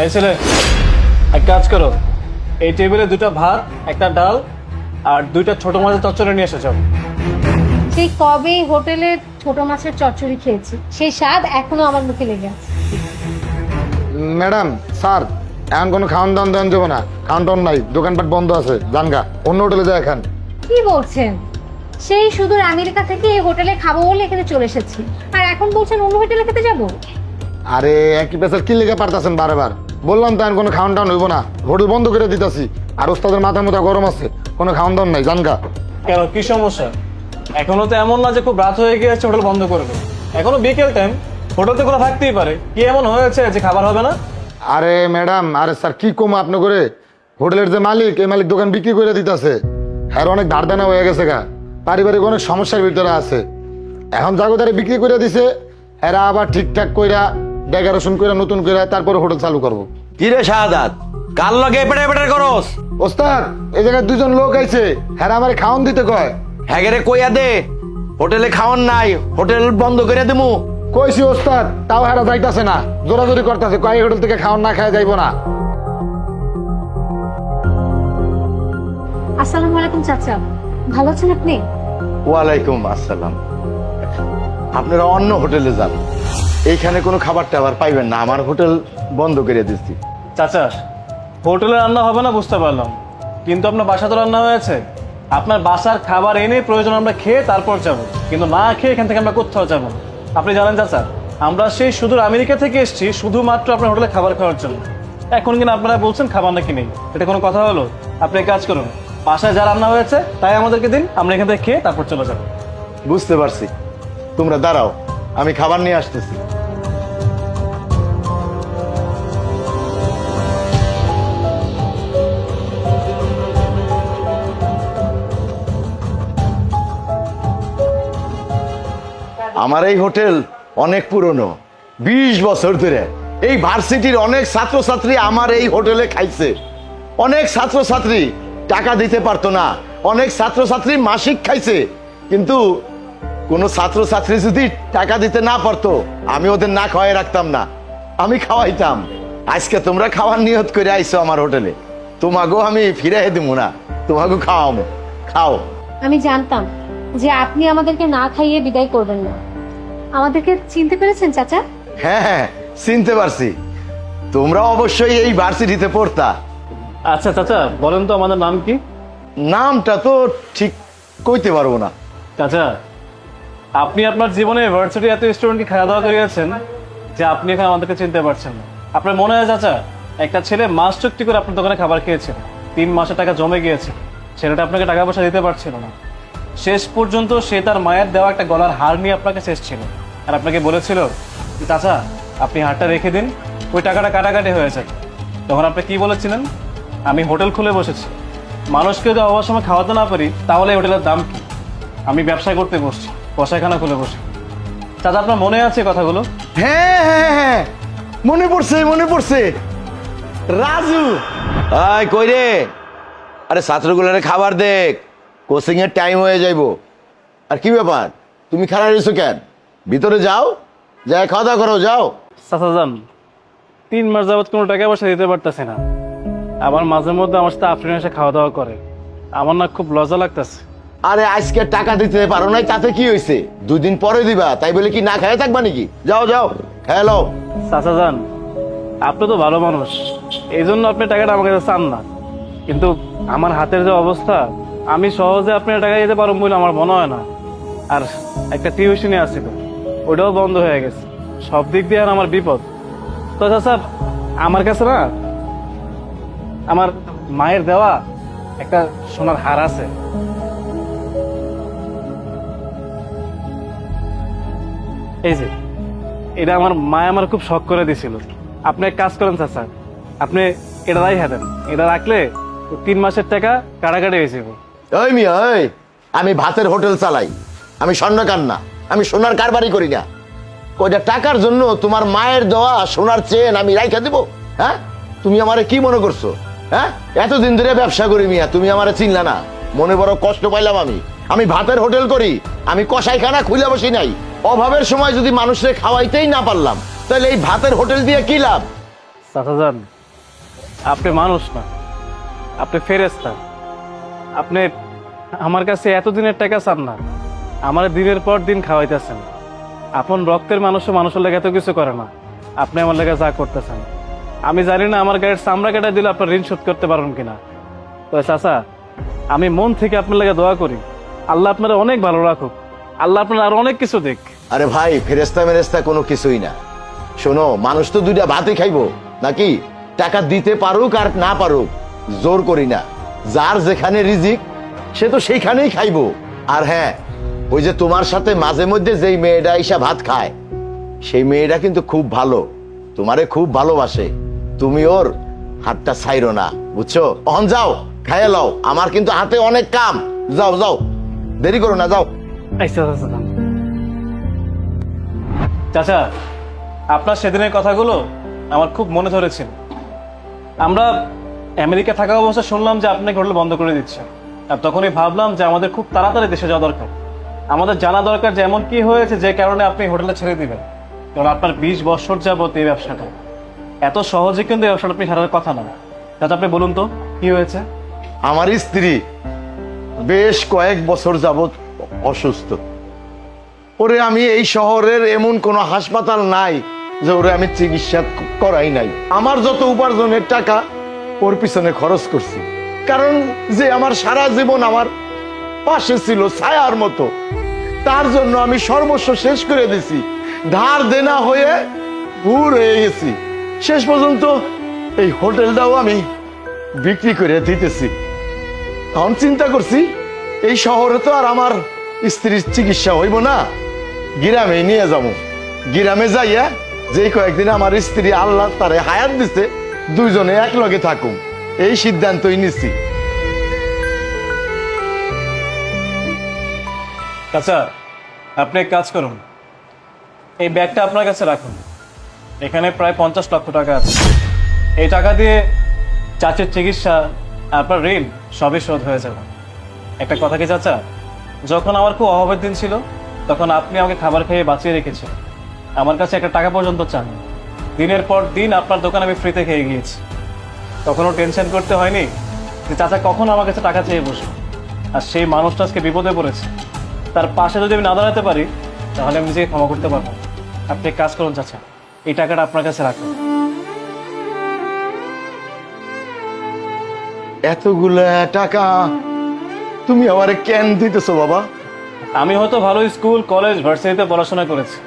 এই ছেলে, এক কাজ করো, এই টেবিলে 2টা ভাত, একটা ডাল আর 2টা ছোট মাছের চচ্চড়ি নিয়ে এসেছো। সেই কবে হোটেলে ছোট মাছের চচ্চড়ি খেয়েছি, সেই স্বাদ এখনো আমার মুখে লেগে আছে। ম্যাডাম, স্যার, এখন কোনো খাওয়ান দাওয়ান দেওয়ান যাবো না। খাওয়ান টাউন নাই, দোকানপাট বন্ধ আছে, জানগা অন্য হোটেলে যায় এখন। কি বলছেন? সেই সুদূর আমেরিকা থেকে এই হোটেলে খাবো বলে এখানে চলে এসেছি, আর এখন বলছেন অন্য হোটেলে খেতে যাব? আরে একই পেশার কি লেগে পারতেছেন বারবার? বললাম তো এখন কোনো খাওয়ান টাউন হইব না, হোটেল বন্ধ করে দিতেছি। আর ওস্তাদের মাথা মতো গরম আছে, কোনো খাওয়ান দাওয়ান নাই, জানগা। কেন, কি সমস্যা? এখনো তো এমন না যে খুব রাত হয়ে গিয়েছে হোটেল বন্ধ করবে। এখনো বিকেল টাইম, হোটেল তো কোনো থাকতেই পারে। কি এমন হয়েছে যে খাবার হবে না? আরে ম্যাডাম, আরে স্যার, কি কম আপনি করে? হোটেলের যে মালিক, এই মালিক দোকান বিক্রি করে দিতেছে। হ্যাঁ, অনেক ধার দেনা হয়ে গেছে গা, পারিবারিক অনেক সমস্যার ভিতরে আছে। এখন জাগোদারে বিক্রি করে দিছে, এরা আবার ঠিকঠাক কইরা ডেকারেশন কইরা নতুন কইরা তারপরে হোটেল চালু করবো। কি রে শাহাদাত, কার লগে পেটে পেটে করস? ওস্তাদ, এই জায়গায় 2জন লোক আইছে, হ্যাঁ আমার খাওয়ান দিতে কয়। হ্যাঁ রে, কইয়া দে হোটেলে খাওয়ান নাই, হোটেল বন্ধ করে দেবো। কইছি ওস্তাদ, তাও হেরা যাইতাছে না, জোরাজোরি করতেছে, কয় হোটেল থেকে খাওয়ান না খায় যাইবো না। আসসালামু আলাইকুম চাচা, ভালো আছেন আপনি? ওয়ালাইকুম আসসালাম। আপনারা অন্য হোটেলে যান, এইখানে কোনো খাবার টাবার পাইবেন না, আমার হোটেল বন্ধ করে দিচ্ছি। চাচা, হোটেলে রান্না হবে না বুঝতে পারলাম, কিন্তু আপনার বাসা তো রান্না হয়েছে। আপনার বাসার খাবার এনে প্রয়োজন আমরা খেয়ে তারপর যাব, কিন্তু না খেয়ে এখান থেকে আমরা কোথাও যাবো না। আপনি জানেন চাচা, আমরা সেই সুদূর আমেরিকা থেকে এসেছি শুধুমাত্র আপনার হোটেলে খাবার খাওয়ার জন্য। এখন কিনা আপনারা বলছেন খাবার নাকি নেই, এটা কোনো কথা হলো? আপনি এক কাজ করুন, বাসায় যা রান্না হয়েছে তাই আমাদেরকে দিন, আমরা এখান থেকে খেয়ে তারপর চলে যাবো। বুঝতে পারছি, তোমরা দাঁড়াও, আমি খাবার নিয়ে আসতেছি। আমার এই হোটেল অনেক পুরনো, 20 বছর ধরে এই ভার্সিটির অনেক ছাত্রছাত্রী আমার এই হোটেলে খাইছে। অনেক ছাত্রছাত্রী টাকা দিতে পারতো না, অনেক ছাত্রছাত্রী মাসিক খাইছে, কিন্তু কোনো ছাত্রছাত্রী যদি টাকা দিতে না পারতো আমি ওদের না খাওয়াই রাখতাম না, আমি খাওয়াইতাম। আজকে তোমরা খাওয়ার নিয়ত করে আইছো আমার হোটেলে, তোমাকেও আমি ফিরাই দিব না, তোমাকেও খাওয়াবো, খাও। আমি জানতাম যে আপনি আমাদেরকে না খাইয়ে বিদায় করবেন না। আমাদেরকে চিনতে পেরেছেন চাচা? হ্যাঁ হ্যাঁ, চিনতে পারছি, তোমরা অবশ্যই এই ভার্সিটিতে পড়তা। আচ্ছা চাচা, বলেন তো আমাদের নাম কি? নামটা তো ঠিক কইতে পারবো না। চাচা, আপনি আপনার জীবনে ভার্সিটি এত স্টুডেন্টকে খাওয়া দাওয়া করিয়েছেন যে আপনি এখন আমাদেরকে চিনতে পারছেন না। আপনার মনে হয় চাচা, একটা ছেলে মাস চুক্তি করে আপনার দোকানে খাবার খেয়েছে, 3 মাসের টাকা জমে গিয়েছে, ছেলেটা আপনাকে টাকা পয়সা দিতে পারছিল না। শেষ পর্যন্ত সে তার মায়ের দেওয়া একটা গলার হার নিয়ে আপনাকে শেষ ছিল, আর আপনাকে বলেছিল যে চাচা আপনি হারটা রেখে দিন, ওই টাকাটা কাটাকাটি হয়েছে। তখন আপনি কি বলেছিলেন? আমি হোটেল খুলে বসেছি, মানুষকে যদি অভাব সময় খাওয়াতে না পারি তাহলে এই হোটেলের দাম কি? আমি ব্যবসা করতে বসছি, কষাইখানা খুলে বসে। চাচা, আপনার মনে আছে কথাগুলো? হ্যাঁ হ্যাঁ হ্যাঁ, মনে পড়ছে মনে পড়ছে। রাজু, আয় কই রে? আরে ছাত্রগুলোরে খাবার দেখ, কোচিং এর টাইম হয়ে যাইবো। আর কি ব্যাপার, তুমি খারাপ রয়েছো কেন? ভিতরে যাও, যাই খাওয়া দাওয়া করো, যাও। চাচা যান, 3 মাস যাবত কোনো টাকা পয়সা দিতে পারতেছে না। আবার মাঝে মধ্যে আমার সাথে আফরিন এসে খাওয়া দাওয়া করে, আমার না খুব লজ্জা লাগতেছে। আরে আজকে টাকা দিতে পারো নাই তাতে কি হয়েছে? 2 দিন পরে দিবা, তাই বলে কি না খায় থাকবা নাকি? যাও যাও, হ্যালো। চাচা যান, আপনি তো ভালো মানুষ, এই জন্য আপনি টাকাটা আমার কাছে চান না, কিন্তু আমার হাতের যে অবস্থা, আমি সহজে আপনার টাকা দিতে পারবো বলে আমার মনে হয় না। আর একটা টিউশনি আসছিল, ওটাও বন্ধ হয়ে গেছে, সব দিক দিয়ে আর আমার বিপদ। তো চাচা, আমার কাছে না আমার মায়ের দেওয়া একটা সোনার হার আছে। এই যে এটা আমার মায় আমার খুব শখ করে দিছিল। আপনি এক কাজ করেন চাচা, আপনি এটা রাইখা দেন, এটা রাখলে 3 মাসের টাকা কাটাকাটি হয়ে যাবে। ওই মিয়া, ওই আমি ভাতের হোটেল চালাই, আমি স্বর্ণকার না, আমি সোনার কারবারি করি না। কয়টা টাকার জন্য তোমার মায়ের দেওয়া সোনার চেন আমি রাইখা দিব? হ্যাঁ, তুমি আমারে কি মনে করছো? হ্যাঁ, এতদিন ধরে ব্যবসা করি মিয়া, তুমি আমারে চিনলা না, মনে বড় কষ্ট পাইলাম। আমি ভাতের হোটেল করি, আমি কসাইখানা খুলে বসি নাই। অভাবের সময় যদি মানুষের খাওয়াইতেই না পারলাম, তাহলে এই ভাতের হোটেল দিয়ে কি লাভ? চাচা যান, আপনি মানুষ না, আপনি ফেরেশতা। আপনি আমার কাছে এতদিনের টাকা চান না, আমার দিনের পর দিন খাওয়াইতেছেন। আপন রক্তের মানুষও মানুষের লেগে এত কিছু করে না, আপনি আমার লেগে যা করতেছেন। আমি জানি না আমার গাড়ির চামড়া কেটে দিলে আপনার ঋণ শোধ করতে পারবেন কিনা। তো চাচা, আমি মন থেকে আপনার লেগে দোয়া করি, আল্লাহ আপনারা অনেক ভালো রাখুক, আল্লাহ আপনার আরো অনেক কিছু দেখ। আরে ভাই, ফেরেস্তা মেরেস্তা কোনো কিছুই না। শোনো, মানুষ তো দুইটা ভাতই খাইবো নাকি? টাকা দিতে পারুক আর না পারুক, জোর করি না। যার যেখানে রিজিক সে তো সেইখানেই খাইবো। আর হ্যাঁ, ওই যে তোমার সাথে মাঝে মধ্যে যেই মেয়েটা এসে ভাত খায়, সেই মেয়েটা কিন্তু খুব ভালো, তোমারে খুব ভালোবাসে। তুমি ওর হাতটা ছাইরো না, বুঝছো? অহন যাও, খাইয়ে লাও, আমার কিন্তু হাতে অনেক কাম। যাও যাও, দেরি করো না, যাও। আচ্ছা চাচা যান। চাচা, আপনার সেদিনের কথাগুলো আমার খুব মনে ধরেছিল। আমরা আমেরিকা থাকা অবস্থা শুনলাম যে আপনাকে হোটেল বন্ধ করে দিচ্ছেন, আর তখনই ভাবলাম যে আমাদের খুব তাড়াতাড়ি দেশে যাওয়া দরকার। আমাদের জানা দরকার যে এমন কি হয়েছে যে কারণে আপনি হোটেলটা ছেড়ে দিবেন। কারণ আপনার 20 বছর যাবত এই ব্যবসাটা, এত সহজে কিন্তু এই ব্যবসাটা আপনি ছাড়ার কথা না। চাচা, আপনি বলুন তো কি হয়েছে? আমার স্ত্রী বেশ কয়েক বছর যাবত অসুস্থ। ওরে আমি এই শহরের এমন কোনো হাসপাতাল নাই যে ওরে আমি চিকিৎসা করাই নাই। আমার যত উপার্জনের টাকা ওর পিছনে খরচ করছি, কারণ যে আমার সারা জীবন আমার পাশে ছিল ছায়ার মতো, তার জন্য আমি সর্বস্ব শেষ করে দিছি। ধার দেনা হয়ে ভুর হয়ে গেছি। শেষ পর্যন্ত এই হোটেলটাও আমি বিক্রি করে দিতেছি। এখন চিন্তা করছি, এই শহরে তো আর আমার স্ত্রীর চিকিৎসা হইব না, গ্রামে নিয়ে যাবো। গ্রামে যাইয়া যে কয়েকদিন আমার স্ত্রী আল্লাহ তারে হায়াত দিছে, দুইজনে এক লগে থাকুম, এই সিদ্ধান্তই নিছি। চাচা, আপনি এক কাজ করুন, এই ব্যাগটা আপনার কাছে রাখুন। এখানে প্রায় 50 লক্ষ টাকা আছে। এই টাকা দিয়ে চাচির চিকিৎসা, আপনার ঋণ সবই শোধ হয়ে যাবে। একটা কথা কি চাচা, যখন আমার খুব অভাবের দিন ছিল তখন আপনি আমাকে খাবার খেয়ে বাঁচিয়ে রেখেছিলেন, আমার কাছে একটা টাকা পর্যন্ত চান। দিনের পর দিন আপনার দোকানে আমি ফ্রিতে খেয়ে গিয়েছি, তখনও টেনশন করতে হয়নি যে চাচা কখন আমার কাছে টাকা চেয়ে বসবে। আর সেই মানুষটা আজকে বিপদে পড়েছে, তার পাশে যদি আমি না দাঁড়াতে পারি তাহলে আমি নিজেকে ক্ষমা করতে পারবো। আপনি এক কাজ করুন চাচা, এই টাকাটা আপনার কাছে রাখুন। এতগুলা টাকা তুমি আমারে কেন দিতেছো বাবা? আমি হয়তো ভালো স্কুল, কলেজ, ভার্সিটিতে পড়াশোনা করেছি,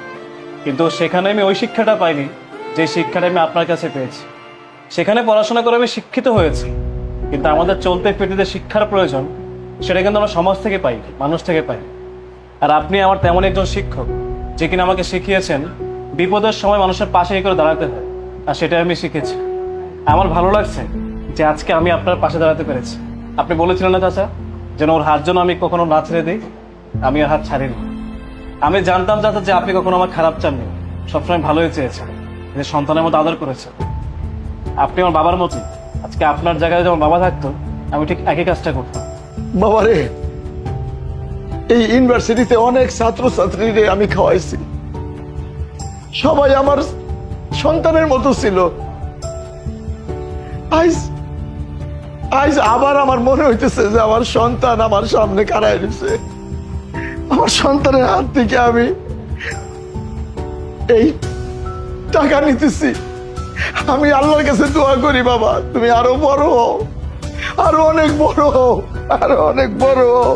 কিন্তু সেখানে আমি ওই শিক্ষাটা পাইনি যে শিক্ষাটা আমি আপনার কাছে পেয়েছি। সেখানে পড়াশোনা করে আমি শিক্ষিত হয়েছি, কিন্তু আমাদের চলতে ফিরতে যে শিক্ষার প্রয়োজন সেটা কিন্তু আমরা সমাজ থেকে পাই, মানুষ থেকে পাই। আর আপনি আমার তেমন একজন শিক্ষক যে কিনা আমাকে শিখিয়েছেন বিপদের সময় মানুষের পাশে করে দাঁড়াতে হয়, আর সেটাই আমি শিখেছি। আমার ভালো লাগছে যে আজকে আমি আপনার পাশে দাঁড়াতে পেরেছি। আপনি বলেছিলেন না চাচা যেন ওর হাত যেন আমি কখনো না ছেড়ে দিই, আমি ওর হাত ছাড়িনি। আমি জানতাম চাচা যে আপনি কখনো আমার খারাপ চাননি, সবসময় ভালোই চেয়েছেন, যে সন্তানের মতো আদর করেছেন। আপনি আমার বাবার মতো, আজকে আপনার জায়গায় যখন বাবা থাকতো আমি ঠিক একই কাজটা করতাম। বাবারে, এই ইউনিভার্সিটিতে অনেক ছাত্রছাত্রীরে আমি খাওয়াইছি, সবাই আমার সন্তানের মতো ছিল। আজ আজ আবার আমার মনে হইতেছে যে আমার সন্তান আমার সামনে কারাই দিছে। আমার সন্তানের হাত থেকে আমি এই টাকা নিতেছি। আমি আল্লাহর কাছে দোয়া করি, বাবা তুমি আরো বড় হও, আরো অনেক বড় হও, আরো অনেক বড় হও।